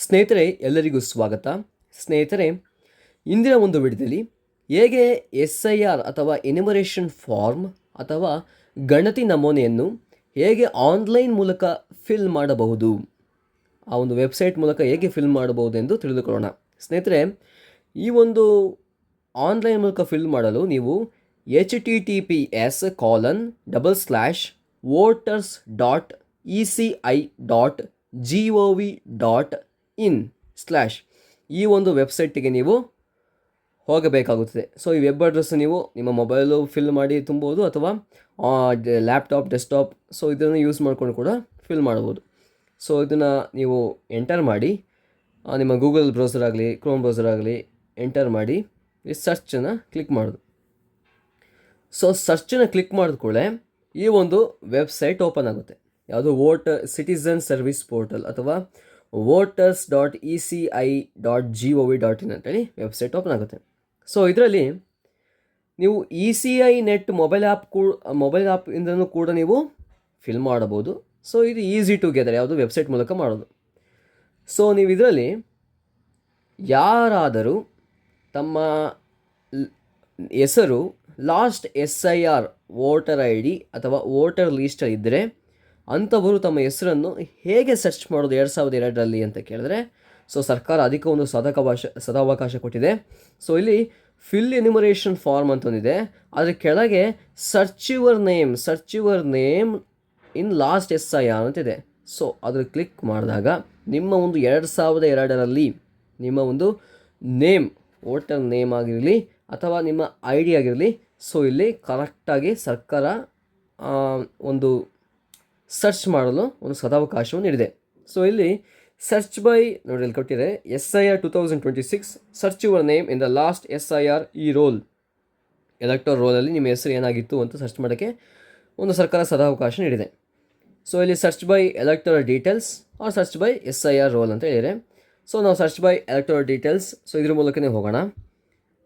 ಸ್ನೇಹಿತರೆ, ಎಲ್ಲರಿಗೂ ಸ್ವಾಗತ. ಸ್ನೇಹಿತರೆ, ಇಂದಿನ ಒಂದು ವಿಡಿಯೋದಲ್ಲಿ ಹೇಗೆ SIR ಅಥವಾ ಎನ್ಯುಮರೇಷನ್ ಫಾರ್ಮ್ ಅಥವಾ ಗಣತಿ ನಮೂನೆಯನ್ನು ಹೇಗೆ ಆನ್ಲೈನ್ ಮೂಲಕ ಫಿಲ್ ಮಾಡಬಹುದು, ಆ ಒಂದು ವೆಬ್ಸೈಟ್ ಮೂಲಕ ಹೇಗೆ ಫಿಲ್ ಮಾಡಬಹುದು ಎಂದು ತಿಳಿದುಕೊಳ್ಳೋಣ. ಸ್ನೇಹಿತರೆ, ಈ ಒಂದು ಆನ್ಲೈನ್ ಮೂಲಕ ಫಿಲ್ ಮಾಡಲು ನೀವು https://voters.eci.gov.in/ ಈ ಒಂದು ವೆಬ್ಸೈಟಿಗೆ ನೀವು ಹೋಗಬೇಕಾಗುತ್ತದೆ. ಸೊ ಈ ವೆಬ್ ಅಡ್ರೆಸ್ ನೀವು ನಿಮ್ಮ ಮೊಬೈಲು ಫಿಲ್ ಮಾಡಿ ತುಂಬೋದು ಅಥವಾ ಲ್ಯಾಪ್ಟಾಪ್, ಡೆಸ್ಕ್ಟಾಪ್, ಸೊ ಇದನ್ನು ಯೂಸ್ ಮಾಡ್ಕೊಂಡು ಕೂಡ ಫಿಲ್ ಮಾಡ್ಬೋದು. ಸೊ ಇದನ್ನು ನೀವು ಎಂಟರ್ ಮಾಡಿ, ನಿಮ್ಮ ಗೂಗಲ್ ಬ್ರೌಸರ್ ಆಗಲಿ, ಕ್ರೋಮ್ ಬ್ರೌಸರ್ ಆಗಲಿ ಎಂಟರ್ ಮಾಡಿ ಈ ಸರ್ಚನ್ನು ಕ್ಲಿಕ್ ಮಾಡೋದು. ಸೊ ಸರ್ಚನ್ನು ಕ್ಲಿಕ್ ಮಾಡಿದ ಕೂಡಲೇ ಈ ಒಂದು ವೆಬ್ಸೈಟ್ ಓಪನ್ ಆಗುತ್ತೆ. ಯಾವುದು ಸಿಟಿಸನ್ ಸರ್ವಿಸ್ ಪೋರ್ಟಲ್ ಅಥವಾ voters.eci.gov.in ಅಂತೇಳಿ ವೆಬ್ಸೈಟ್ ಓಪನ್ ಆಗುತ್ತೆ. ಸೊ ಇದರಲ್ಲಿ ನೀವು ECI ನೆಟ್ ಮೊಬೈಲ್ ಆ್ಯಪಿಂದನೂ ಕೂಡ ನೀವು ಫಿಲ್ ಮಾಡಬಹುದು. ಸೊ ಇದು ಈಸಿ ಟುಗೆದರ್, ಯಾವುದು ವೆಬ್ಸೈಟ್ ಮೂಲಕ ಮಾಡೋದು. ಸೊ ನೀವು ಇದರಲ್ಲಿ ಯಾರಾದರೂ ತಮ್ಮ ಹೆಸರು ಲಾಸ್ಟ್ SIR ವೋಟರ್ ID ಅಥವಾ ವೋಟರ್ ಲೀಸ್ಟಲ್ಲಿ ಇದ್ದರೆ ಅಂಥವರು ತಮ್ಮ ಹೆಸರನ್ನು ಹೇಗೆ ಸರ್ಚ್ ಮಾಡೋದು 2002ರಲ್ಲಿ ಅಂತ ಕೇಳಿದ್ರೆ, ಸೊ ಸರ್ಕಾರ ಅದಕ್ಕೆ ಒಂದು ಸದಾವಕಾಶ ಕೊಟ್ಟಿದೆ. ಸೊ ಇಲ್ಲಿ ಫಿಲ್ ಎನ್ಯುಮರೇಷನ್ ಫಾರ್ಮ್ ಅಂತ ಒಂದಿದೆ, ಅದರ ಕೆಳಗೆ search your name in last SIR ಅಂತಿದೆ. ಸೊ ಅದ್ರ ಕ್ಲಿಕ್ ಮಾಡಿದಾಗ ನಿಮ್ಮ ಒಂದು 2002ರಲ್ಲಿ ನಿಮ್ಮ ಒಂದು ನೇಮ್, ವೋಟರ್ ನೇಮ್ ಆಗಿರಲಿ ಅಥವಾ ನಿಮ್ಮ ID ಆಗಿರಲಿ, ಸೊ ಇಲ್ಲಿ ಕರೆಕ್ಟಾಗಿ ಸರ್ಕಾರ ಒಂದು ಸರ್ಚ್ ಮಾಡಲು ಒಂದು ಸದಾವಕಾಶವನ್ನು ನೀಡಿದೆ. ಸೊ ಇಲ್ಲಿ ಸರ್ಚ್ ಬೈ ನೋಡಿ, ಇಲ್ಲಿ ಕೊಟ್ಟಿದೆ SIR 2026 search your name in the last SIR ಈ ರೋಲ್, ಎಲೆಕ್ಟೋರ್ ರೋಲಲ್ಲಿ ನಿಮ್ಮ ಹೆಸರು ಏನಾಗಿತ್ತು ಅಂತ ಸರ್ಚ್ ಮಾಡೋಕ್ಕೆ ಒಂದು ಸರ್ಕಾರ ಸದಾವಕಾಶ ನೀಡಿದೆ. ಸೊ ಇಲ್ಲಿ search by electoral details or search by SIR roll ಅಂತ ಹೇಳಿದರೆ, ಸೊ ನಾವು search by electoral details, so ಇದ್ರ ಮೂಲಕನೇ ಹೋಗೋಣ.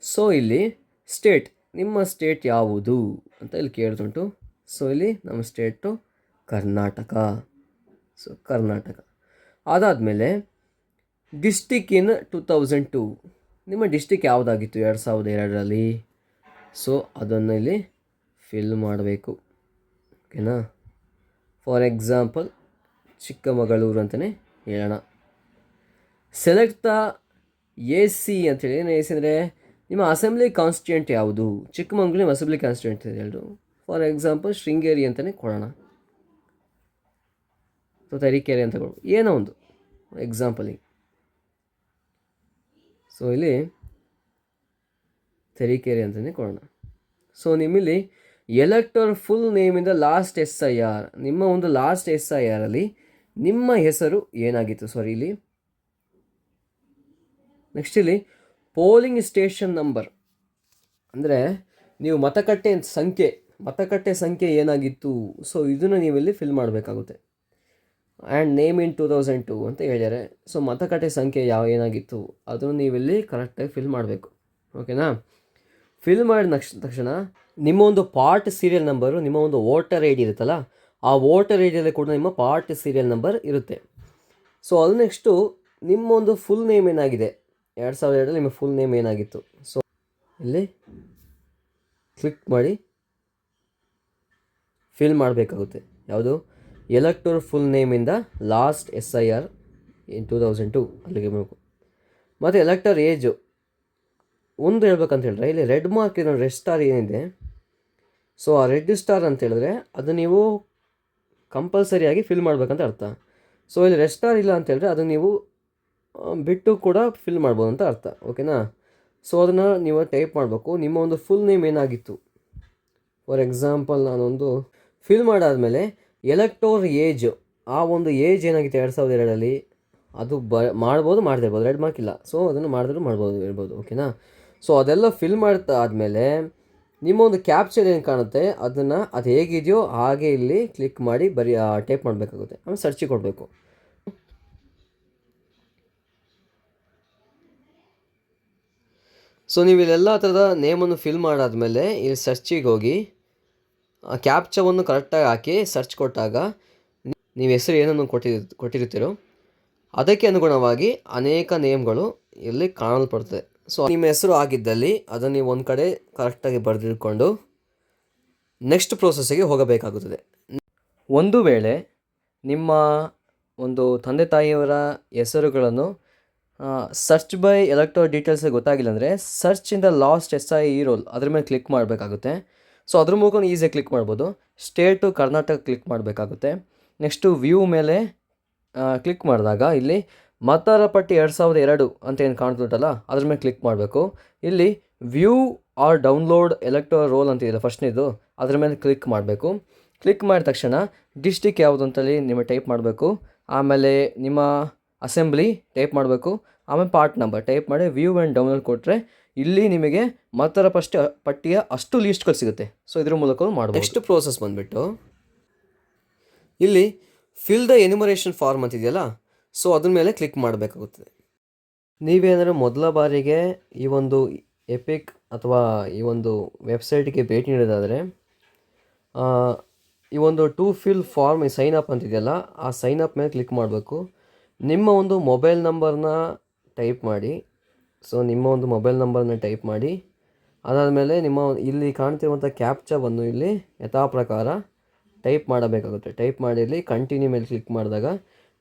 ಸೊ ಇಲ್ಲಿ ಸ್ಟೇಟ್, ನಿಮ್ಮ ಸ್ಟೇಟ್ ಯಾವುದು ಅಂತ ಇಲ್ಲಿ ಕೇಳ್ತುಂಟು. ಸೊ ಇಲ್ಲಿ ನಮ್ಮ ಸ್ಟೇಟು ಕರ್ನಾಟಕ. ಸೊ ಕರ್ನಾಟಕ ಅದಾದಮೇಲೆ ಡಿಸ್ಟಿಕ್ ಇನ್ 2002, ನಿಮ್ಮ ಡಿಸ್ಟಿಕ್ ಯಾವುದಾಗಿತ್ತು 2002ರಲ್ಲಿ, ಸೊ ಅದನ್ನು ಇಲ್ಲಿ ಫಿಲ್ ಮಾಡಬೇಕು. ಓಕೆನಾ? ಫಾರ್ ಎಕ್ಸಾಂಪಲ್ ಚಿಕ್ಕಮಗಳೂರು ಅಂತಲೇ ಹೇಳೋಣ. ಸೆಲೆಕ್ಟ್ ದ AC ಅಂತೇಳಿ, ಏನು AC ಅಂದರೆ ನಿಮ್ಮ ಅಸೆಂಬ್ಲಿ ಕಾನ್ಸ್ಟಿಟ್ಯೂಂಟ್ ಯಾವುದು. ಚಿಕ್ಕಮಗಳೂರು ನಿಮ್ಮ ಅಸೆಂಬ್ಲಿ ಕಾನ್ಸ್ಟಿಟ್ಯೂಂಟ್ ಇದೆ ಹೇಳು. ಫಾರ್ ಎಕ್ಸಾಂಪಲ್ ಶೃಂಗೇರಿ ಅಂತಲೇ ಕೊಡೋಣ, ಸೊ ತರೀಕೆರೆ ಅಂತ ಕೊಡು, ಏನೋ ಒಂದು ಎಕ್ಸಾಂಪಲಿಗೆ. ಸೊ ಇಲ್ಲಿ ತರೀಕೆರೆ ಅಂತಲೇ ಕೊಡೋಣ. ಸೊ ನಿಮ್ಮಲ್ಲಿ ಎಲೆಕ್ಟರ್ ಫುಲ್ ನೇಮಿಂದ ಲಾಸ್ಟ್ SIR, ನಿಮ್ಮ ಒಂದು ಲಾಸ್ಟ್ SIRಲ್ಲಿ ನಿಮ್ಮ ಹೆಸರು ಏನಾಗಿತ್ತು. ಸಾರಿ, ಇಲ್ಲಿ ನೆಕ್ಸ್ಟ್ ಇಲ್ಲಿ ಪೋಲಿಂಗ್ ಸ್ಟೇಷನ್ ನಂಬರ್ ಅಂದರೆ ನೀವು ಮತಗಟ್ಟೆ ಸಂಖ್ಯೆ ಏನಾಗಿತ್ತು. ಸೊ ಇದನ್ನು ನೀವಿಲ್ಲಿ ಫಿಲ್ ಮಾಡಬೇಕಾಗುತ್ತೆ. ಆ್ಯಂಡ್ ನೇಮ್ ಇನ್ 2002 ಅಂತ ಹೇಳಿದ್ದಾರೆ. ಸೊ ಮತಗಟ್ಟೆ ಸಂಖ್ಯೆ ಏನಾಗಿತ್ತು ಅದನ್ನು ನೀವಿಲ್ಲಿ ಕರೆಕ್ಟಾಗಿ ಫಿಲ್ ಮಾಡಬೇಕು. ಓಕೆನಾ? ಫಿಲ್ ಮಾಡಿದ ತಕ್ಷಣ ನಿಮ್ಮ ಒಂದು ಪಾರ್ಟ್ ಸೀರಿಯಲ್ ನಂಬರು, ನಿಮ್ಮ ಒಂದು ವೋಟರ್ ID ಇರುತ್ತಲ್ಲ, ಆ ವೋಟರ್ ಐಡಿಯಲ್ಲಿ ಕೂಡ ನಿಮ್ಮ ಪಾರ್ಟ್ ಸೀರಿಯಲ್ ನಂಬರ್ ಇರುತ್ತೆ. ಸೊ ಅದು ನೆಕ್ಸ್ಟು ನಿಮ್ಮ ಒಂದು ಫುಲ್ ನೇಮ್ ಏನಾಗಿದೆ 2002ರಲ್ಲಿ ನಿಮ್ಮ ಫುಲ್ ನೇಮ್ ಏನಾಗಿತ್ತು. ಸೊ ಇಲ್ಲಿ ಕ್ಲಿಕ್ ಮಾಡಿ ಫಿಲ್ ಮಾಡಬೇಕಾಗುತ್ತೆ. ಯಾವುದು? ಎಲೆಕ್ಟೋರ್ ಫುಲ್ ನೇಮಿಂದ ಲಾಸ್ಟ್ SIR ಇನ್ 2002 ಅಲ್ಲಿಗೆ ಬೇಕು. ಮತ್ತು ಎಲೆಕ್ಟರ್ ಏಜು ಒಂದು ಹೇಳ್ಬೇಕಂತ ಹೇಳಿದ್ರೆ, ಇಲ್ಲಿ ರೆಡ್ ಮಾರ್ಕ್ ಇದೆ, ರೆಡ್ ಸ್ಟಾರ್ ಏನಿದೆ, ಸೊ ಆ ರೆಡ್ ಸ್ಟಾರ್ ಅಂತ ಹೇಳಿದ್ರೆ ಅದು ನೀವು ಕಂಪಲ್ಸರಿಯಾಗಿ ಫಿಲ್ ಮಾಡಬೇಕಂತ ಅರ್ಥ. ಸೊ ಇಲ್ಲಿ ರೆಡ್ ಸ್ಟಾರ್ ಇಲ್ಲ ಅಂತ ಹೇಳಿದ್ರೆ ಅದು ನೀವು ಬಿಟ್ಟು ಕೂಡ ಫಿಲ್ ಮಾಡ್ಬೋದು ಅಂತ ಅರ್ಥ. ಓಕೆನಾ? ಸೊ ಅದನ್ನು ನೀವು ಟೈಪ್ ಮಾಡಬೇಕು. ನಿಮ್ಮ ಒಂದು ಫುಲ್ ನೇಮ್ ಏನಾಗಿತ್ತು. ಫಾರ್ ಎಕ್ಸಾಂಪಲ್ ನಾನೊಂದು ಫಿಲ್ ಮಾಡಾದಮೇಲೆ ಎಲೆಕ್ಟೋರ್ ಏಜ್, ಆ ಒಂದು ಏಜ್ ಏನಾಗಿತ್ತು 2002ರಲ್ಲಿ ಅದು ಮಾಡ್ಬೋದು, ಮಾಡದೇ ಇರ್ಬೋದು, ರೆಡ್ ಮಾರ್ಕ್ ಇಲ್ಲ. ಸೊ ಅದನ್ನು ಮಾಡಿದ್ರೂ ಇರ್ಬೋದು. ಓಕೆನಾ? ಸೊ ಅದೆಲ್ಲ ಫಿಲ್ ಮಾಡ್ತಾ ಆದಮೇಲೆ ನಿಮ್ಮ ಒಂದು ಕ್ಯಾಪ್ಚರ್ ಏನು ಕಾಣುತ್ತೆ ಅದನ್ನು ಅದು ಹೇಗಿದೆಯೋ ಹಾಗೆ ಇಲ್ಲಿ ಕ್ಲಿಕ್ ಮಾಡಿ ಟೈಪ್ ಮಾಡಬೇಕಾಗುತ್ತೆ. ಆಮೇಲೆ ಸರ್ಚಿಗೆ ಕೊಡಬೇಕು. ಸೊ ನೀವು ಇಲ್ಲೆಲ್ಲ ಥರದ ನೇಮನ್ನು ಫಿಲ್ ಮಾಡಾದಮೇಲೆ ಇಲ್ಲಿ ಸರ್ಚಿಗೆ ಹೋಗಿ ಕ್ಯಾಪ್ಚವನ್ನು ಕರೆಕ್ಟಾಗಿ ಹಾಕಿ ಸರ್ಚ್ ಕೊಟ್ಟಾಗ ನೀವು ಹೆಸರು ಏನನ್ನು ಕೊಟ್ಟಿರ್ತೀರೋ ಅದಕ್ಕೆ ಅನುಗುಣವಾಗಿ ಅನೇಕ ನೇಮ್ಗಳು ಇಲ್ಲಿ ಕಾಣಲ್ಪಡ್ತದೆ. ಸೊ ನಿಮ್ಮ ಹೆಸರು ಆಗಿದ್ದಲ್ಲಿ ಅದನ್ನು ನೀವು ಒಂದು ಕಡೆ ಕರೆಕ್ಟಾಗಿ ಬರೆದಿಟ್ಕೊಂಡು ನೆಕ್ಸ್ಟ್ ಪ್ರೋಸೆಸ್ಸಿಗೆ ಹೋಗಬೇಕಾಗುತ್ತದೆ. ಒಂದು ವೇಳೆ ನಿಮ್ಮ ಒಂದು ತಂದೆ ತಾಯಿಯವರ ಹೆಸರುಗಳನ್ನು ಸರ್ಚ್ ಬೈ ಎಲೆಕ್ಟೋರಲ್ ಡೀಟೇಲ್ಸ್ ಗೊತ್ತಾಗಿಲ್ಲ ಅಂದರೆ search in the last SIE roll ಅದ್ರ ಮೇಲೆ ಕ್ಲಿಕ್ ಮಾಡಬೇಕಾಗುತ್ತೆ. ಸೊ ಅದ್ರ ಮೂಲಕ ಈಸಿಯಾಗಿ ಕ್ಲಿಕ್ ಮಾಡ್ಬೋದು. ಸ್ಟೇಟು ಕರ್ನಾಟಕ ಕ್ಲಿಕ್ ಮಾಡಬೇಕಾಗುತ್ತೆ. ನೆಕ್ಸ್ಟು ವ್ಯೂ ಮೇಲೆ ಕ್ಲಿಕ್ ಮಾಡಿದಾಗ ಇಲ್ಲಿ ಮತದಾರ ಪಟ್ಟಿ 2002 ಅಂತ ಏನು ಕಾಣ್ತುಂಟಲ್ಲ ಅದ್ರ ಮೇಲೆ ಕ್ಲಿಕ್ ಮಾಡಬೇಕು. ಇಲ್ಲಿ view or download electoral roll ಅಂತಿದೆ ಫಸ್ಟ್ನೇದು, ಅದ್ರ ಮೇಲೆ ಕ್ಲಿಕ್ ಮಾಡಬೇಕು. ಕ್ಲಿಕ್ ಮಾಡಿದ ತಕ್ಷಣ ಡಿಸ್ಟಿಕ್ ಯಾವುದು ಅಂತೇಳಿ ನಿಮಗೆ ಟೈಪ್ ಮಾಡಬೇಕು. ಆಮೇಲೆ ನಿಮ್ಮ ಅಸೆಂಬ್ಲಿ ಟೈಪ್ ಮಾಡಬೇಕು. ಆಮೇಲೆ ಪಾರ್ಟ್ ನಂಬರ್ ಟೈಪ್ ಮಾಡಿ ವ್ಯೂ ಆ್ಯಂಡ್ ಡೌನ್ಲೋಡ್ ಕೊಟ್ಟರೆ ಇಲ್ಲಿ ನಿಮಗೆ ಮತದಾರ ಪಟ್ಟಿಯ ಅಷ್ಟು ಲೀಸ್ಟ್ಗಳು ಸಿಗುತ್ತೆ. ಸೊ ಇದ್ರ ಮೂಲಕ ಮಾಡ್ಬೋದು. ನೆಕ್ಸ್ಟ್ ಪ್ರೋಸೆಸ್ ಬಂದುಬಿಟ್ಟು ಇಲ್ಲಿ ಫಿಲ್ ದ ಎನ್ಯುಮರೇಷನ್ ಫಾರ್ಮ್ ಅಂತಿದೆಯಲ್ಲ, ಸೊ ಅದ್ರ ಮೇಲೆ ಕ್ಲಿಕ್ ಮಾಡಬೇಕಾಗುತ್ತದೆ. ನೀವೇನಾದರೂ ಮೊದಲ ಬಾರಿಗೆ ಈ ಒಂದು ಎಪಿಕ್ ಅಥವಾ ಈ ಒಂದು ವೆಬ್ಸೈಟ್ಗೆ ಭೇಟಿ ನೀಡೋದಾದರೆ ಈ ಒಂದು to fill form sign up ಅಂತಿದೆಯಲ್ಲ, ಆ ಸೈನ್ ಅಪ್ ಮೇಲೆ ಕ್ಲಿಕ್ ಮಾಡಬೇಕು. ನಿಮ್ಮ ಒಂದು ಮೊಬೈಲ್ ನಂಬರ್ನ ಟೈಪ್ ಮಾಡಿ. ಸೊ ನಿಮ್ಮ ಒಂದು ಮೊಬೈಲ್ ನಂಬರ್ನ ಟೈಪ್ ಮಾಡಿ ಅದಾದಮೇಲೆ ನಿಮ್ಮ ಇಲ್ಲಿ ಕಾಣ್ತಿರುವಂಥ ಕ್ಯಾಪ್ಚಾವನ್ನು ಇಲ್ಲಿ ಯಥಾ ಪ್ರಕಾರ ಟೈಪ್ ಮಾಡಬೇಕಾಗುತ್ತೆ. ಟೈಪ್ ಮಾಡಿ ಇಲ್ಲಿ ಕಂಟಿನ್ಯೂ ಮೇಲೆ ಕ್ಲಿಕ್ ಮಾಡಿದಾಗ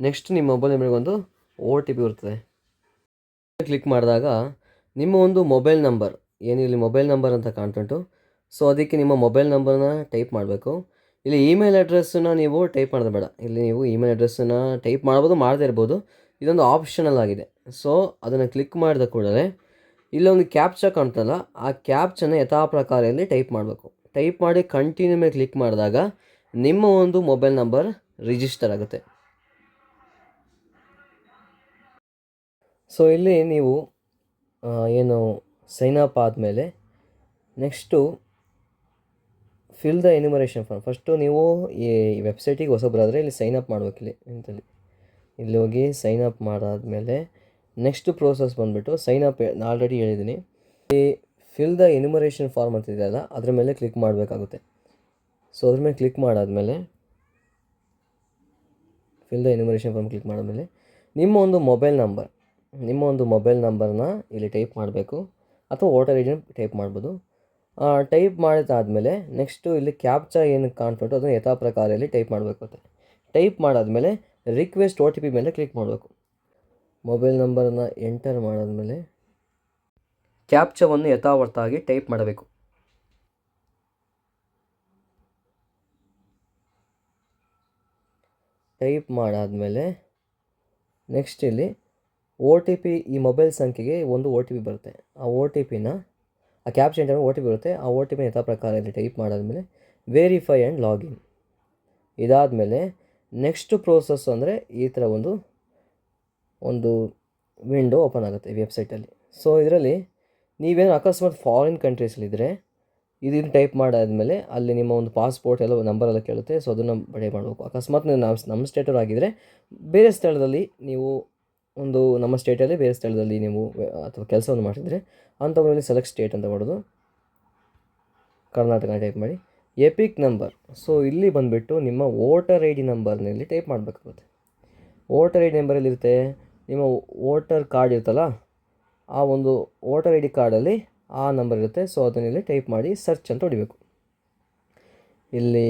ನೆಕ್ಸ್ಟ್ ನಿಮ್ಮ ಮೊಬೈಲ್ ನಂಬರ್ಗೆ ಒಂದು OTP ಬರ್ತದೆ. ಕ್ಲಿಕ್ ಮಾಡಿದಾಗ ನಿಮ್ಮ ಒಂದು ಮೊಬೈಲ್ ನಂಬರ್ ಏನು ಇಲ್ಲಿ ಮೊಬೈಲ್ ನಂಬರ್ ಅಂತ ಕಾಣ್ತುಂಟು, ಸೊ ಅದಕ್ಕೆ ನಿಮ್ಮ ಮೊಬೈಲ್ ನಂಬರ್ನ ಟೈಪ್ ಮಾಡಬೇಕು. ಇಲ್ಲಿ ಇಮೇಲ್ ಅಡ್ರೆಸ್ಸನ್ನು ನೀವು ಟೈಪ್ ಮಾಡೋದು ಬೇಡ. ಇಲ್ಲಿ ನೀವು ಇಮೇಲ್ ಅಡ್ರೆಸ್ಸನ್ನು ಟೈಪ್ ಮಾಡ್ಬೋದು, ಮಾಡದೇ ಇರ್ಬೋದು. ಇದೊಂದು ಆಪ್ಷನಲ್ ಆಗಿದೆ. ಸೊ ಅದನ್ನು ಕ್ಲಿಕ್ ಮಾಡಿದ ಕೂಡಲೇ ಇಲ್ಲೊಂದು ಕ್ಯಾಪ್ಚಾ ಕಾಣ್ತಲ್ಲ, ಆ ಕ್ಯಾಪ್ಚನ ಯಥಾ ಪ್ರಕಾರ ಇಲ್ಲಿ ಟೈಪ್ ಮಾಡಬೇಕು. ಟೈಪ್ ಮಾಡಿ ಕಂಟಿನ್ಯೂ ಮೇಲೆ ಕ್ಲಿಕ್ ಮಾಡಿದಾಗ ನಿಮ್ಮ ಒಂದು ಮೊಬೈಲ್ ನಂಬರ್ ರಿಜಿಸ್ಟರ್ ಆಗುತ್ತೆ. ಸೊ ಇಲ್ಲಿ ನೀವು ಏನು ಸೈನ್ ಅಪ್ ಆದಮೇಲೆ next fill the enumeration form. First ನೀವು ಈ ವೆಬ್ಸೈಟಿಗೆ ಹೊಸಬರಾದರೆ ಇಲ್ಲಿ ಸೈನ್ ಅಪ್ ಮಾಡಬೇಕು. ಇಲ್ಲಿ ಹೋಗಿ ಸೈನ್ ಅಪ್ ಮಾಡಾದಮೇಲೆ ನೆಕ್ಸ್ಟ್ ಪ್ರೋಸೆಸ್ ಬಂದುಬಿಟ್ಟು ಸೈನ್ ಅಪ್ ಆಲ್ರೆಡಿ ಹೇಳಿದ್ದೀನಿ. ಈ ಫಿಲ್ ದ ಎನ್ಯುಮರೇಷನ್ ಫಾರ್ಮ್ ಅಂತಿದೆಯಲ್ಲ ಅದ್ರ ಮೇಲೆ ಕ್ಲಿಕ್ ಮಾಡಬೇಕಾಗುತ್ತೆ. ಸೊ ಅದ್ರ ಮೇಲೆ ಕ್ಲಿಕ್ ಮಾಡಾದಮೇಲೆ fill the enumeration form click ಮಾಡಾದಮೇಲೆ ನಿಮ್ಮ ಒಂದು ಮೊಬೈಲ್ ನಂಬರ್ನ ಇಲ್ಲಿ ಟೈಪ್ ಮಾಡಬೇಕು ಅಥವಾ ವೋಟರ್ ಐ ಡಿನ ಟೈಪ್ ಮಾಡ್ಬೋದು. ಟೈಪ್ ಮಾಡಿದಾದಮೇಲೆ ನೆಕ್ಸ್ಟು ಇಲ್ಲಿ ಕ್ಯಾಪ್ಚಾ ಏನು ಕಾಣ್ತುಂಟು ಅದನ್ನು ಯಥಾ ಪ್ರಕಾರ ಇಲ್ಲಿ ಟೈಪ್ ಮಾಡಬೇಕಾಗುತ್ತೆ. ಟೈಪ್ ಮಾಡಾದಮೇಲೆ ರಿಕ್ವೆಸ್ಟ್ OTP ಮೇಲೆ ಕ್ಲಿಕ್ ಮಾಡಬೇಕು. ಮೊಬೈಲ್ ನಂಬರನ್ನು ಎಂಟರ್ ಮಾಡಾದಮೇಲೆ ಕ್ಯಾಪ್ಚಾವನ್ನು ಯಥಾವತ್ತಾಗಿ ಟೈಪ್ ಮಾಡಬೇಕು. ಟೈಪ್ ಮಾಡಾದಮೇಲೆ ನೆಕ್ಸ್ಟ್ ಇಲ್ಲಿ OTP ಈ ಮೊಬೈಲ್ ಸಂಖ್ಯೆಗೆ ಒಂದು OTP ಬರುತ್ತೆ. ಆ OTPನ ಆ ಕ್ಯಾಪ್ಚಾ ಎಂಟರ್ OTP ಬರುತ್ತೆ. ಆ OTP ಯಥಾ ಪ್ರಕಾರ ಇಲ್ಲಿ ಟೈಪ್ ಮಾಡಾದಮೇಲೆ ವೆರಿಫೈ ಆ್ಯಂಡ್ ಲಾಗಿನ್. ಇದಾದಮೇಲೆ ನೆಕ್ಸ್ಟ್ ಪ್ರೋಸೆಸ್ ಅಂದರೆ ಈ ಥರ ಒಂದು ವಿಂಡೋ ಓಪನ್ ಆಗುತ್ತೆ ವೆಬ್ಸೈಟಲ್ಲಿ. ಸೊ ಇದರಲ್ಲಿ ನೀವೇನು ಅಕಸ್ಮಾತ್ ಫಾರಿನ್ ಕಂಟ್ರೀಸಲ್ಲಿದ್ದರೆ ಇದನ್ನು ಟೈಪ್ ಮಾಡಾದಮೇಲೆ ಅಲ್ಲಿ ನಿಮ್ಮ ಒಂದು ಪಾಸ್ಪೋರ್ಟ್ ಎಲ್ಲ ನಂಬರೆಲ್ಲ ಕೇಳುತ್ತೆ. ಸೊ ಅದನ್ನು ಟೈಪ್ ಮಾಡಬೇಕು. ಅಕಸ್ಮಾತ್ ನಾವು ನಮ್ಮ ಸ್ಟೇಟವ್ರು ಆಗಿದ್ದರೆ ಬೇರೆ ಸ್ಥಳದಲ್ಲಿ ನೀವು ನಮ್ಮ ಸ್ಟೇಟಲ್ಲಿ ಬೇರೆ ಸ್ಥಳದಲ್ಲಿ ನೀವು ಅಥವಾ ಕೆಲಸವನ್ನು ಮಾಡಿದರೆ ಅಂಥವರಲ್ಲಿ ಸೆಲೆಕ್ಟ್ ಸ್ಟೇಟ್ ಅಂತ ಮಾಡೋದು. ಕರ್ನಾಟಕ ಟೈಪ್ ಮಾಡಿ ಎಪಿಕ್ ನಂಬರ್. ಸೊ ಇಲ್ಲಿ ಬಂದುಬಿಟ್ಟು ನಿಮ್ಮ ವೋಟರ್ ID ನಂಬರ್ನಲ್ಲಿ ಟೈಪ್ ಮಾಡಬೇಕಾಗುತ್ತೆ. ವೋಟರ್ ID ನಂಬರಲ್ಲಿರುತ್ತೆ ನಿಮ್ಮ ವೋಟರ್ ಕಾರ್ಡ್ ಇರುತ್ತಲ್ಲ, ಆ ಒಂದು ವೋಟರ್ ID ಕಾರ್ಡಲ್ಲಿ ಆ ನಂಬರ್ ಇರುತ್ತೆ. ಸೊ ಅದನ್ನಿಲ್ಲಿ ಟೈಪ್ ಮಾಡಿ ಸರ್ಚ್ ಅಂತ ಹೊಡಿಬೇಕು. ಇಲ್ಲಿ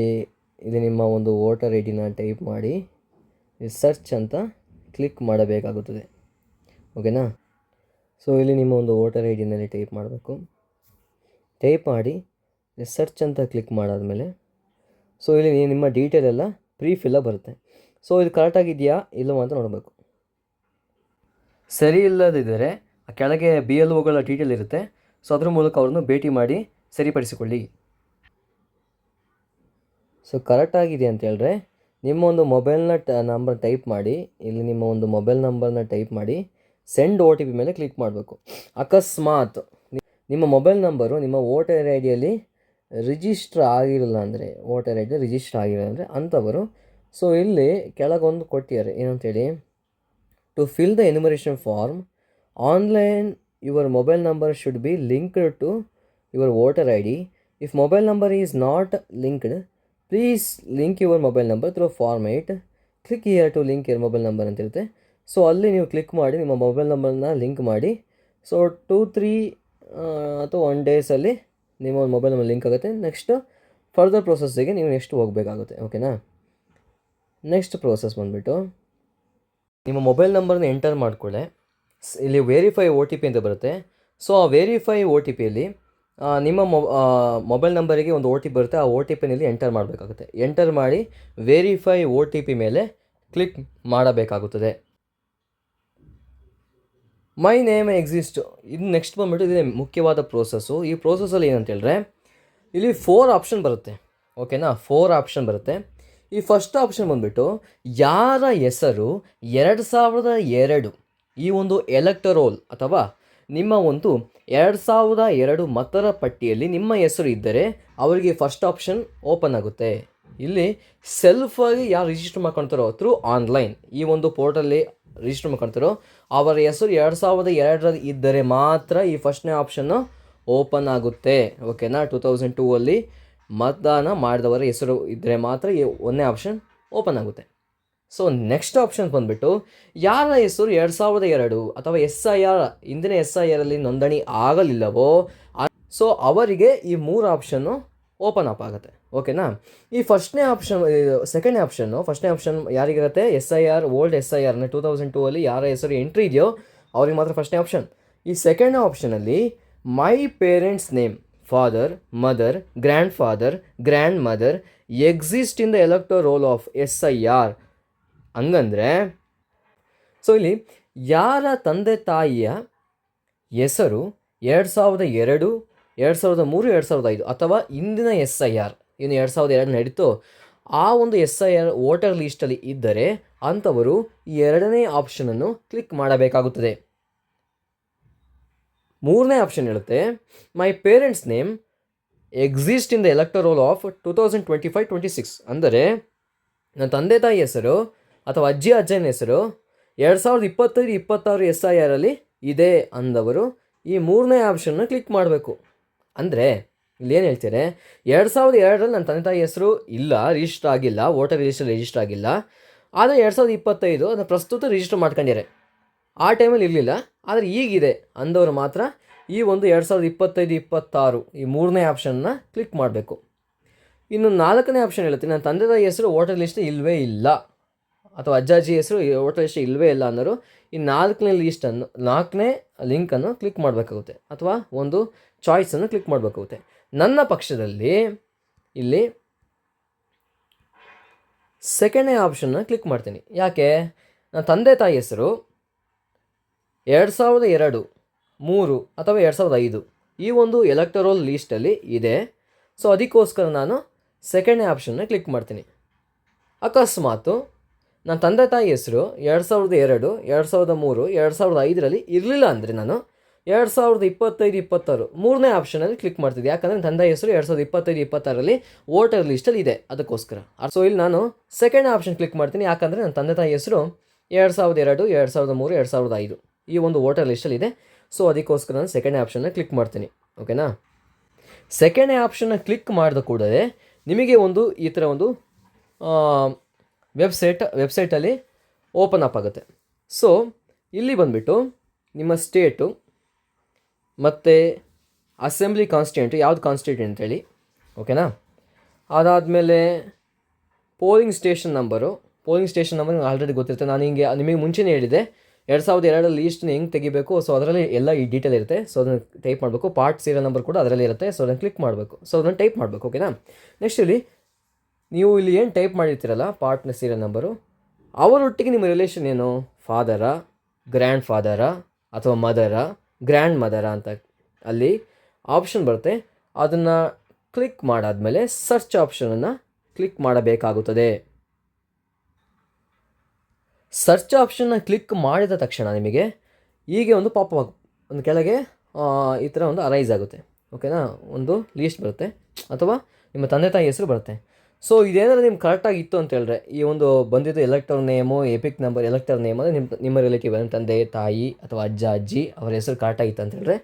ನಿಮ್ಮ ಒಂದು ವೋಟರ್ ID ಟೈಪ್ ಮಾಡಿ ಸರ್ಚ್ ಅಂತ ಕ್ಲಿಕ್ ಮಾಡಬೇಕಾಗುತ್ತದೆ. ಓಕೆನಾ? ಸೊ ಇಲ್ಲಿ ನಿಮ್ಮ ಒಂದು ವೋಟರ್ ID ಟೈಪ್ ಮಾಡಬೇಕು. ಟೈಪ್ ಮಾಡಿ ಸರ್ಚ್ ಅಂತ ಕ್ಲಿಕ್ ಮಾಡಾದಮೇಲೆ ಸೊ ಇಲ್ಲಿ ನಿಮ್ಮ ಡೀಟೇಲ್ ಎಲ್ಲ ಫಿಲ್ಲ ಬರುತ್ತೆ. ಸೊ ಇದು ಕರೆಕ್ಟಾಗಿದೆಯಾ ಇಲ್ಲವೋ ಅಂತ ನೋಡಬೇಕು. ಸರಿ ಇಲ್ಲದಿದ್ದರೆ ಆ ಕೆಳಗೆ BLOಗಳ ಡೀಟೇಲ್ ಇರುತ್ತೆ. ಸೊ ಅದ್ರ ಮೂಲಕ ಅವ್ರನ್ನು ಭೇಟಿ ಮಾಡಿ ಸರಿಪಡಿಸಿಕೊಳ್ಳಿ. ಸೊ ಕರೆಕ್ಟಾಗಿದೆ ಅಂತ ಹೇಳಿದ್ರೆ ನಿಮ್ಮ ಒಂದು ಮೊಬೈಲ್ನ ನಂಬರ್ ಟೈಪ್ ಮಾಡಿ, ಇಲ್ಲಿ ನಿಮ್ಮ ಒಂದು ಮೊಬೈಲ್ ನಂಬರ್ನ ಟೈಪ್ ಮಾಡಿ ಸೆಂಡ್ OTP ಮೇಲೆ ಕ್ಲಿಕ್ ಮಾಡಬೇಕು. ಅಕಸ್ಮಾತ್ ನಿಮ್ಮ ಮೊಬೈಲ್ ನಂಬರು ನಿಮ್ಮ ವೋಟರ್ IDಯಲ್ಲಿ ರಿಜಿಸ್ಟರ್ ಆಗಿರಲ್ಲ ಅಂದರೆ ಅಂಥವರು ಸೊ ಇಲ್ಲಿ ಕೆಳಗೊಂದು ಕೊಟ್ಟಿದ್ದಾರೆ ಏನಂತೇಳಿ, to fill the enumeration form online your mobile number should be linked to your voter ID. If mobile number is not linked please link your mobile number through form 8. Click here to link your mobile number ಅಂತಿರುತ್ತೆ. So ಅಲ್ಲಿ ನೀವು click ಮಾಡಿ ನಿಮ್ಮ mobile ನಂಬರ್ನ link ಮಾಡಿ. So 2-3 ಅಥವಾ 1 ಡೇಸಲ್ಲಿ ನಿಮ್ಮ ಮೊಬೈಲ್ ನಂಬರ್ ಲಿಂಕ್ ಆಗುತ್ತೆ. ನೆಕ್ಸ್ಟು ಫರ್ದರ್ ಪ್ರೋಸೆಸ್ಸಿಗೆ ನೀವು ನೆಕ್ಸ್ಟ್ ಹೋಗಬೇಕಾಗುತ್ತೆ. ಓಕೆನಾ. ನೆಕ್ಸ್ಟ್ ಪ್ರೋಸೆಸ್ ಬಂದುಬಿಟ್ಟು ನಿಮ್ಮ ಮೊಬೈಲ್ ನಂಬರ್ನ ಎಂಟರ್ ಮಾಡಿಕೊಳ್ಳೆ ಇಲ್ಲಿ ವೆರಿಫೈ ಒ ಟಿ ಪಿ ಅಂತ ಬರುತ್ತೆ. ಸೊ ಆ ವೆರಿಫೈ ಒ ಟಿ ಪಿಯಲ್ಲಿ ನಿಮ್ಮ ಮೊಬೈಲ್ ನಂಬರಿಗೆ ಒಂದು ಒ ಟಿ ಪಿ ಬರುತ್ತೆ. ಆ ಒ ಟಿ ಪಿನಲ್ಲಿ ಎಂಟರ್ ಮಾಡಬೇಕಾಗುತ್ತೆ. ಎಂಟರ್ ಮಾಡಿ ವೆರಿಫೈ ಒ ಟಿ ಪಿ ಮೇಲೆ ಕ್ಲಿಕ್ ಮಾಡಬೇಕಾಗುತ್ತದೆ. ಮೈ ನೇಮ್ ಎಕ್ಸಿಸ್ಟ್ ಇದು ನೆಕ್ಸ್ಟ್ ಬಂದುಬಿಟ್ಟು ಇದೇ ಮುಖ್ಯವಾದ ಪ್ರೋಸೆಸ್ಸು. ಈ ಪ್ರೋಸೆಸ್ಸಲ್ಲಿ ಏನಂತ ಹೇಳಿದ್ರೆ ಇಲ್ಲಿ 4 ಆಪ್ಷನ್ ಬರುತ್ತೆ. ಓಕೆನಾ, 4 ಆಪ್ಷನ್ ಬರುತ್ತೆ. ಈ ಫಸ್ಟ್ ಆಪ್ಷನ್ ಬಂದುಬಿಟ್ಟು ಯಾರ ಹೆಸರು 2002 ಈ ಒಂದು ಎಲೆಕ್ಟರೋಲ್ ಅಥವಾ ನಿಮ್ಮ ಒಂದು 2002 ಮತರ ಪಟ್ಟಿಯಲ್ಲಿ ನಿಮ್ಮ ಹೆಸರು ಇದ್ದರೆ ಅವರಿಗೆ ಫಸ್ಟ್ ಆಪ್ಷನ್ ಓಪನ್ ಆಗುತ್ತೆ. ಇಲ್ಲಿ ಸೆಲ್ಫಾಗಿ ಯಾರು ರಿಜಿಸ್ಟರ್ ಮಾಡ್ಕೊಳ್ತಾರೋ ಥ್ರೂ ಆನ್ಲೈನ್ ಈ ಒಂದು ಪೋರ್ಟಲ್ಲಿ ರಿಜಿಸ್ಟರ್ ಮಾಡ್ಕೊಳ್ತಾರೋ ಅವರ ಹೆಸರು 2002 ಇದ್ದರೆ ಮಾತ್ರ ಈ ಫಸ್ಟ್ನೇ ಆಪ್ಷನ್ನು ಓಪನ್ ಆಗುತ್ತೆ. ಓಕೆನಾ. 2002 ಮತದಾನ ಮಾಡಿದವರ ಹೆಸರು ಇದ್ದರೆ ಮಾತ್ರ ಈ ಒಂದನೇ ಆಪ್ಷನ್ ಓಪನ್ ಆಗುತ್ತೆ. ಸೊ ನೆಕ್ಸ್ಟ್ ಆಪ್ಷನ್ ಬಂದುಬಿಟ್ಟು ಯಾರ ಹೆಸರು 2002 ಅಥವಾ SIR ಇಂದಿನ SIRಲ್ಲಿ ನೋಂದಣಿ ಆಗಲಿಲ್ಲವೋ ಸೊ ಅವರಿಗೆ ಈ 3 ಆಪ್ಷನ್ನು ಓಪನ್ ಅಪ್ ಆಗುತ್ತೆ. ಓಕೆನಾ. ಈ ಫಸ್ಟ್ನೇ ಆಪ್ಷನ್ ಸೆಕೆಂಡ್ನೇ ಆಪ್ಷನ್ ಯಾರಿಗಿರುತ್ತೆ SIR ಓಲ್ಡ್ SIR 2002 ಯಾರ ಹೆಸರು ಎಂಟ್ರಿ ಇದೆಯೋ ಅವ್ರಿಗೆ ಮಾತ್ರ ಫಸ್ಟ್ನೇ ಆಪ್ಷನ್. ಈ ಸೆಕೆಂಡ್ ಆಪ್ಷನಲ್ಲಿ my parents name father mother grandfather grandmother exist in the electoral roll of SIR ಹಂಗಂದರೆ ಸೊ ಇಲ್ಲಿ ಯಾರ ತಂದೆ ತಾಯಿಯ ಹೆಸರು 2002 2003 2005 ಅಥವಾ ಇಂದಿನ SIR ಇನ್ನು 2002 ನಡೀತು ಆ ಒಂದು SIR ವೋಟರ್ ಲೀಸ್ಟಲ್ಲಿ ಇದ್ದರೆ ಅಂಥವರು ಈ ಎರಡನೇ ಆಪ್ಷನನ್ನು ಕ್ಲಿಕ್ ಮಾಡಬೇಕಾಗುತ್ತದೆ. ಮೂರನೇ ಆಪ್ಷನ್ ಹೇಳುತ್ತೆ ಮೈ parents name exist in the electoral roll of 2025-26 ಅಂದರೆ ನನ್ನ ತಂದೆ ತಾಯಿ ಹೆಸರು ಅಥವಾ ಅಜ್ಜನ ಹೆಸರು 2025-26 SIRಲ್ಲಿ ಇದೆ ಅಂದವರು ಈ ಮೂರನೇ ಆಪ್ಷನ್ನ ಕ್ಲಿಕ್ ಮಾಡಬೇಕು. ಅಂದರೆ ಇಲ್ಲೇನು ಹೇಳ್ತಾರೆ 2002 ನನ್ನ ತಂದೆ ತಾಯಿ ಹೆಸರು ಇಲ್ಲ, ರಿಜಿಸ್ಟರ್ ಆಗಿಲ್ಲ, ವೋಟರ್ ರಿಜಿಸ್ಟರ್ ಆಗಿಲ್ಲ. ಆದರೆ 2025 ಅದನ್ನು ಪ್ರಸ್ತುತ ರಿಜಿಸ್ಟರ್ ಮಾಡ್ಕೊಂಡಿದ್ದಾರೆ. ಆ ಟೈಮಲ್ಲಿ ಇರಲಿಲ್ಲ ಆದರೆ ಈಗಿದೆ ಅಂದವರು ಮಾತ್ರ ಈ ಒಂದು 2025-26 ಈ ಮೂರನೇ ಆಪ್ಷನ್ನ ಕ್ಲಿಕ್ ಮಾಡಬೇಕು. ಇನ್ನು ನಾಲ್ಕನೇ ಆಪ್ಷನ್ ಹೇಳ್ತೀನಿ ನನ್ನ ತಂದೆ ತಾಯಿ ಹೆಸರು ವೋಟರ್ ಲಿಸ್ಟ್ ಇಲ್ಲವೇ ಇಲ್ಲ ಅಥವಾ ಅಜ್ಜಾಜಿ ಹೆಸರು ವೋಟರ್ ಲಿಸ್ಟ್ ಇಲ್ಲವೇ ಇಲ್ಲ ಅನ್ನೋರು ಈ ನಾಲ್ಕನೇ ಲಿಂಕನ್ನು ಕ್ಲಿಕ್ ಮಾಡಬೇಕಾಗುತ್ತೆ ಅಥವಾ ಒಂದು ಚಾಯ್ಸನ್ನು ಕ್ಲಿಕ್ ಮಾಡಬೇಕಾಗುತ್ತೆ. ನನ್ನ ಪಕ್ಷದಲ್ಲಿ ಇಲ್ಲಿ ಸೆಕೆಂಡ್ನೇ ಆಪ್ಷನ್ನ ಕ್ಲಿಕ್ ಮಾಡ್ತೀನಿ. ಯಾಕೆ ನನ್ನ ತಂದೆ ತಾಯಿ ಹೆಸರು 2002 3 ಅಥವಾ 2005 ಈ ಒಂದು ಎಲೆಕ್ಟೋರಲ್ ಲೀಸ್ಟಲ್ಲಿ ಇದೆ. ಸೊ ಅದಕ್ಕೋಸ್ಕರ ನಾನು ಸೆಕೆಂಡ್ನೇ ಆಪ್ಷನ್ನ ಕ್ಲಿಕ್ ಮಾಡ್ತೀನಿ. ಅಕಸ್ಮಾತು ನನ್ನ ತಂದೆ ತಾಯಿ ಹೆಸರು 2002 2003 2005 ಇರಲಿಲ್ಲ ಅಂದರೆ ನಾನು 2025-26 ಮೂರನೇ ಆಪ್ಷನಲ್ಲಿ ಕ್ಲಿಕ್ ಮಾಡ್ತಿದ್ದೆ. ಯಾಕಂದರೆ ನನ್ನ ತಂದೆ ಹೆಸರು 2025-26 ವೋಟರ್ ಲೀಸ್ಟಲ್ಲಿ ಇದೆ ಅದಕ್ಕೋಸ್ಕರ. ಸೊ ಇಲ್ಲಿ ನಾನು ಸೆಕೆಂಡ್ ಆಪ್ಷನ್ ಕ್ಲಿಕ್ ಮಾಡ್ತೀನಿ. ಯಾಕಂದರೆ ನನ್ನ ತಂದೆ ತಾಯಿ ಹೆಸರು 2002 2003 2005 ಈ ಒಂದು ವೋಟರ್ ಲಿಸ್ಟಲ್ಲಿ ಇದೆ. ಸೊ ಅದಕ್ಕೋಸ್ಕರ ನಾನು ಸೆಕೆಂಡ್ ಆಪ್ಷನ್ನ ಕ್ಲಿಕ್ ಮಾಡ್ತೀನಿ. ಓಕೆನಾ. ಸೆಕೆಂಡ್ ಆಪ್ಷನ್ನ ಕ್ಲಿಕ್ ಮಾಡಿದ ಕೂಡಲೇ ನಿಮಗೆ ಒಂದು ಈ ಥರ ಒಂದು ವೆಬ್ಸೈಟಲ್ಲಿ ಓಪನ್ ಅಪ್ ಆಗುತ್ತೆ. ಸೊ ಇಲ್ಲಿ ಬಂದುಬಿಟ್ಟು ನಿಮ್ಮ ಸ್ಟೇಟು ಮತ್ತು ಅಸೆಂಬ್ಲಿ ಕಾನ್ಸ್ಟಿಟ್ಯೂಂಟು ಯಾವ್ದು ಕಾನ್ಸ್ಟಿಟ್ಯೂಂಟ್ ಅಂತೇಳಿ. ಓಕೆನಾ. ಅದಾದಮೇಲೆ ಪೋಲಿಂಗ್ ಸ್ಟೇಷನ್ ನಂಬರ್ ನಿಮ್ಗೆ ಆಲ್ರೆಡಿ ಗೊತ್ತಿರುತ್ತೆ. ನಾನು ನಿಮಗೆ ಮುಂಚೆನೇ ಹೇಳಿದೆ 2002 ಲೀಸ್ಟ್ನ ಹೆಂಗೆ ತೆಗಿಬೇಕು. ಸೊ ಅದರಲ್ಲಿ ಎಲ್ಲ ಈ ಡೀಟೇಲ್ ಇರುತ್ತೆ. ಸೊ ಅದನ್ನು ಟೈಪ್ ಮಾಡಬೇಕು. ಪಾರ್ಟ್ ಸೀರಿಯಲ್ ನಂಬರ್ ಕೂಡ ಅದರಲ್ಲಿ ಇರುತ್ತೆ. ಸೊ ಅದನ್ನು ಕ್ಲಿಕ್ ಮಾಡಬೇಕು. ಸೊ ಅದನ್ನು ಟೈಪ್ ಮಾಡಬೇಕು. ಓಕೆನಾ. ನೆಕ್ಸ್ಟ್ ನೀವು ಇಲ್ಲಿ ಏನು ಟೈಪ್ ಮಾಡಿರ್ತೀರಲ್ಲ ಪಾರ್ಟ್ನ ಸೀರಿಯಲ್ ನಂಬರು ಅವರೊಟ್ಟಿಗೆ ನಿಮ್ಮ ರಿಲೇಷನ್ ಏನು, ಫಾದರಾ ಗ್ರ್ಯಾಂಡ್ ಫಾದರಾ ಅಥವಾ ಮದರಾ ಗ್ರ್ಯಾಂಡ್ ಮದರಾ ಅಂತ ಅಲ್ಲಿ ಆಪ್ಷನ್ ಬರುತ್ತೆ. ಅದನ್ನು ಕ್ಲಿಕ್ ಮಾಡಾದಮೇಲೆ ಸರ್ಚ್ ಆಪ್ಷನನ್ನು ಕ್ಲಿಕ್ ಮಾಡಬೇಕಾಗುತ್ತದೆ. ಸರ್ಚ್ ಆಪ್ಷನ್ನ ಕ್ಲಿಕ್ ಮಾಡಿದ ತಕ್ಷಣ ನಿಮಗೆ ಹೀಗೆ ಒಂದು ಒಂದು ಕೆಳಗೆ ಈ ಥರ ಒಂದು ಅರೈಸ್ ಆಗುತ್ತೆ. ಓಕೆನಾ. ಒಂದು ಲೀಸ್ಟ್ ಬರುತ್ತೆ ಅಥವಾ ನಿಮ್ಮ ತಂದೆ ತಾಯಿ ಹೆಸರು ಬರುತ್ತೆ. ಸೊ ಇದೇನಾದರೂ ನಿಮ್ಗೆ ಕರೆಕ್ಟಾಗಿ ಇತ್ತು ಅಂತ ಹೇಳಿದ್ರೆ ಈ ಒಂದು ಬಂದಿದ್ದು elector name EPIC number elector name ಅಂದರೆ ನಿಮ್ಮ ರಿಲೇಟಿವ್ ತಂದೆ ತಾಯಿ ಅಥವಾ ಅಜ್ಜಿ ಅವರ ಹೆಸರು ಕರೆಕ್ಟಾಗಿತ್ತು ಅಂತ ಹೇಳಿದ್ರೆ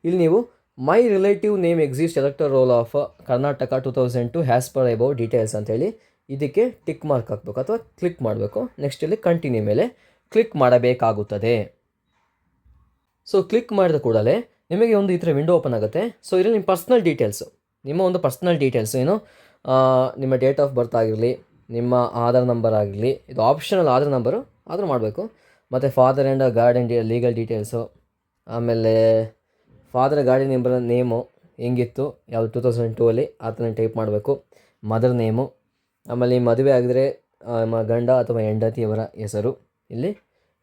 ಇಲ್ಲಿ ನೀವು my relative name exist elector roll of Karnataka 2002 has per above details ಅಂತೇಳಿ ಇದಕ್ಕೆ ಟಿಕ್ ಮಾರ್ಕ್ ಹಾಕಬೇಕು ಅಥವಾ ಕ್ಲಿಕ್ ಮಾಡಬೇಕು. ನೆಕ್ಸ್ಟ್ ಇಲ್ಲಿ ಕಂಟಿನ್ಯೂ ಮೇಲೆ ಕ್ಲಿಕ್ ಮಾಡಬೇಕಾಗುತ್ತದೆ. ಸೊ ಕ್ಲಿಕ್ ಮಾಡಿದ ಕೂಡಲೇ ನಿಮಗೆ ಒಂದು ಈ ಥರ ವಿಂಡೋ ಓಪನ್ ಆಗುತ್ತೆ. ಸೊ ಇದರಲ್ಲಿ ನಿಮ್ಮ ಪರ್ಸ್ನಲ್ ಡೀಟೇಲ್ಸು, ನಿಮ್ಮ ಒಂದು ಪರ್ಸ್ನಲ್ ಡೀಟೇಲ್ಸ್ ಏನು, ನಿಮ್ಮ ಡೇಟ್ ಆಫ್ ಬರ್ತ್ ಆಗಿರಲಿ, ನಿಮ್ಮ ಆಧಾರ್ ನಂಬರ್ ಆಗಿರಲಿ, ಇದು ಆಪ್ಷನಲ್ ಆಧಾರ್ ನಂಬರು ಆದರೂ ಮಾಡಬೇಕು, ಮತ್ತು father and guardian legal details, ಆಮೇಲೆ ಫಾದರ್ ಗಾರ್ಡಿಯನ್ ನಂಬರ್ ನೇಮು ಹೆಂಗಿತ್ತು, ಯಾವುದು 2002 ಆ ಥರ ಟೈಪ್ ಮಾಡಬೇಕು. ಮದರ್ ನೇಮು, ಆಮೇಲೆ ನಿಮ್ಮ ಮದುವೆ ಆಗಿದ್ರೆ ಗಂಡ ಅಥವಾ ಹೆಂಡತಿಯವರ ಹೆಸರು ಇಲ್ಲಿ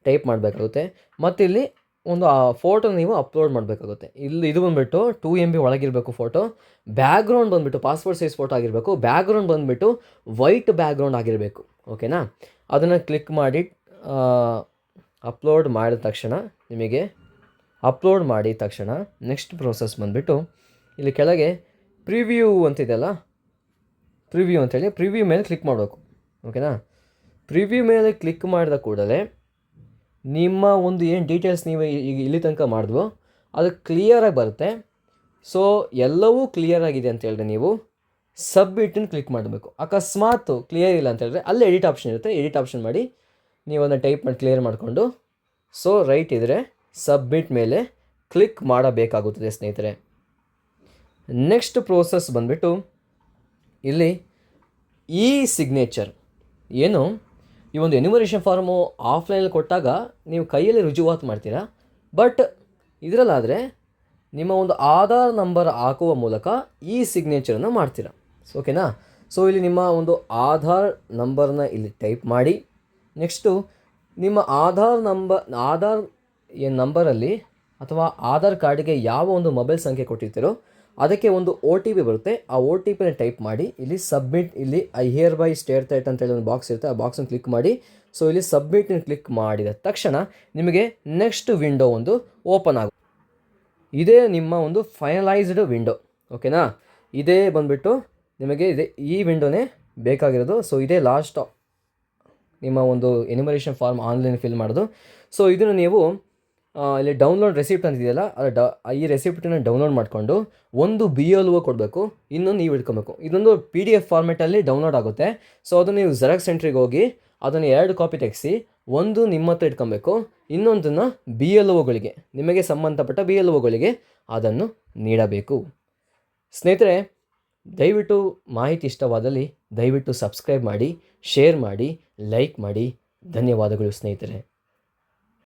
ಟೈಪ್ ಮಾಡಬೇಕಾಗುತ್ತೆ. ಮತ್ತು ಇಲ್ಲಿ ಒಂದು ಫೋಟೋ ನೀವು ಅಪ್ಲೋಡ್ ಮಾಡಬೇಕಾಗುತ್ತೆ. ಇದು ಬಂದುಬಿಟ್ಟು 2 MB ಒಳಗಿರಬೇಕು ಫೋಟೋ. ಬ್ಯಾಕ್ಗ್ರೌಂಡ್ ಬಂದುಬಿಟ್ಟು ಪಾಸ್ಪೋರ್ಟ್ ಸೈಜ್ ಫೋಟೋ ಆಗಿರಬೇಕು. ಬ್ಯಾಕ್ಗ್ರೌಂಡ್ ಬಂದುಬಿಟ್ಟು ವೈಟ್ ಬ್ಯಾಕ್ಗ್ರೌಂಡ್ ಆಗಿರಬೇಕು. ಓಕೆನಾ? ಅದನ್ನು ಕ್ಲಿಕ್ ಮಾಡಿ ಅಪ್ಲೋಡ್ ಮಾಡಿದ ತಕ್ಷಣ ನಿಮಗೆ ಅಪ್ಲೋಡ್ ಮಾಡಿದ ತಕ್ಷಣ ನೆಕ್ಸ್ಟ್ ಪ್ರೋಸೆಸ್ ಬಂದುಬಿಟ್ಟು ಇಲ್ಲಿ ಕೆಳಗೆ ಪ್ರಿವ್ಯೂ ಅಂತಿದೆಯಲ್ಲ, ಪ್ರಿವ್ಯೂ ಅಂತೇಳಿ ಪ್ರಿವ್ಯೂ ಮೇಲೆ ಕ್ಲಿಕ್ ಮಾಡಬೇಕು. ಓಕೆನಾ? ಪ್ರಿವ್ಯೂ ಮೇಲೆ ಕ್ಲಿಕ್ ಮಾಡಿದ ಕೂಡಲೇ ನಿಮ್ಮ ಒಂದು ಏನು ಡೀಟೇಲ್ಸ್ ನೀವು ಈಗ ಇಲ್ಲಿ ತನಕ ಮಾಡಿದ್ವೋ ಅದು ಕ್ಲಿಯರಾಗಿ ಬರುತ್ತೆ. ಸೊ ಎಲ್ಲವೂ ಕ್ಲಿಯರ್ ಆಗಿದೆ ಅಂತ ಹೇಳಿದ್ರೆ ನೀವು ಸಬ್ಮಿಟನ್ನು ಕ್ಲಿಕ್ ಮಾಡಬೇಕು. ಅಕಸ್ಮಾತ್ ಕ್ಲಿಯರ್ ಇಲ್ಲ ಅಂತ ಹೇಳಿದ್ರೆ ಅಲ್ಲೇ ಎಡಿಟ್ ಆಪ್ಷನ್ ಇರುತ್ತೆ, ಎಡಿಟ್ ಆಪ್ಷನ್ ಮಾಡಿ ನೀವು ಅದನ್ನು ಟೈಪ್ ಮಾಡಿ ಕ್ಲಿಯರ್ ಮಾಡಿಕೊಂಡು ಸೊ ರೈಟ್ ಇದ್ದರೆ ಸಬ್ಮಿಟ್ ಮೇಲೆ ಕ್ಲಿಕ್ ಮಾಡಬೇಕಾಗುತ್ತದೆ ಸ್ನೇಹಿತರೆ. ನೆಕ್ಸ್ಟ್ ಪ್ರೋಸೆಸ್ ಬಂದುಬಿಟ್ಟು ಇಲ್ಲಿ ಈ ಸಿಗ್ನೇಚರ್ ಏನು, ಈ ಒಂದು ಎನ್ಯುಮರೇಷನ್ ಫಾರ್ಮು ಆಫ್ಲೈನಲ್ಲಿ ಕೊಟ್ಟಾಗ ನೀವು ಕೈಯಲ್ಲಿ ರುಜುವಾತು ಮಾಡ್ತೀರಾ. ಬಟ್ ಇದರಲ್ಲಾದರೆ ನಿಮ್ಮ ಒಂದು ಆಧಾರ್ ನಂಬರ್ ಹಾಕುವ ಮೂಲಕ ಈ ಸಿಗ್ನೇಚರನ್ನು ಮಾಡ್ತೀರಾ. ಓಕೆನಾ? ಸೊ ಇಲ್ಲಿ ನಿಮ್ಮ ಒಂದು ಆಧಾರ್ ನಂಬರ್ನ ಇಲ್ಲಿ ಟೈಪ್ ಮಾಡಿ, ನೆಕ್ಸ್ಟು ನಿಮ್ಮ ಆಧಾರ್ ಏನು ನಂಬರಲ್ಲಿ ಅಥವಾ ಆಧಾರ್ ಕಾರ್ಡಿಗೆ ಯಾವ ಒಂದು ಮೊಬೈಲ್ ಸಂಖ್ಯೆ ಕೊಟ್ಟಿರ್ತೀರೋ ಅದಕ್ಕೆ ಒಂದು OTP ಬರುತ್ತೆ. ಆ OTPನ ಟೈಪ್ ಮಾಡಿ ಇಲ್ಲಿ ಸಬ್ಮಿಟ್, ಇಲ್ಲಿ I here by state that ಅಂತೇಳಿ ಒಂದು ಬಾಕ್ಸ್ ಇರುತ್ತೆ, ಆ ಬಾಕ್ಸನ್ನು ಕ್ಲಿಕ್ ಮಾಡಿ. ಸೊ ಇಲ್ಲಿ ಸಬ್ಮಿಟ್ನ ಕ್ಲಿಕ್ ಮಾಡಿದ ತಕ್ಷಣ ನಿಮಗೆ ನೆಕ್ಸ್ಟ್ ವಿಂಡೋ ಒಂದು ಓಪನ್ ಆಗುತ್ತೆ. ಇದೇ ನಿಮ್ಮ ಒಂದು ಫೈನಲೈಸ್ಡ್ ವಿಂಡೋ. ಓಕೆನಾ? ಇದೇ ಬಂದುಬಿಟ್ಟು ನಿಮಗೆ ಈ ವಿಂಡೋನೇ ಬೇಕಾಗಿರೋದು. ಸೊ ಇದೇ ಲಾಸ್ಟ್ ನಿಮ್ಮ ಒಂದು ಎನ್ಯುಮರೇಷನ್ ಫಾರ್ಮ್ ಆನ್ಲೈನ್ ಫಿಲ್ ಮಾಡೋದು. ಸೊ ಇದನ್ನು ನೀವು ಇಲ್ಲಿ ಡೌನ್ಲೋಡ್ ರೆಸಿಪ್ಟ್ ಅಂತಿದೆಯಲ್ಲ, ಈ ರೆಸಿಪ್ಟನ್ನು ಡೌನ್ಲೋಡ್ ಮಾಡಿಕೊಂಡು ಒಂದು BLO ಕೊಡಬೇಕು, ಇನ್ನೊಂದು ನೀವು ಇಟ್ಕೊಬೇಕು. ಇದೊಂದು PDF ಫಾರ್ಮೆಟಲ್ಲಿ ಡೌನ್ಲೋಡ್ ಆಗುತ್ತೆ. ಸೊ ಅದು ನೀವು ಜೆರಾಕ್ಸ್ ಸೆಂಟ್ರಿಗೆ ಹೋಗಿ ಅದನ್ನು 2 ಕಾಪಿ ತೆಗೆಸಿ ಒಂದು ನಿಮ್ಮ ಹತ್ರ ಇಟ್ಕೊಬೇಕು, ಇನ್ನೊಂದನ್ನು BLOಗಳಿಗೆ, ನಿಮಗೆ ಸಂಬಂಧಪಟ್ಟ BLOಗಳಿಗೆ ಅದನ್ನು ನೀಡಬೇಕು. ಸ್ನೇಹಿತರೆ, ದಯವಿಟ್ಟು ಮಾಹಿತಿ ಇಷ್ಟವಾದಲ್ಲಿ ದಯವಿಟ್ಟು ಸಬ್ಸ್ಕ್ರೈಬ್ ಮಾಡಿ, ಶೇರ್ ಮಾಡಿ, ಲೈಕ್ ಮಾಡಿ. ಧನ್ಯವಾದಗಳು ಸ್ನೇಹಿತರೆ.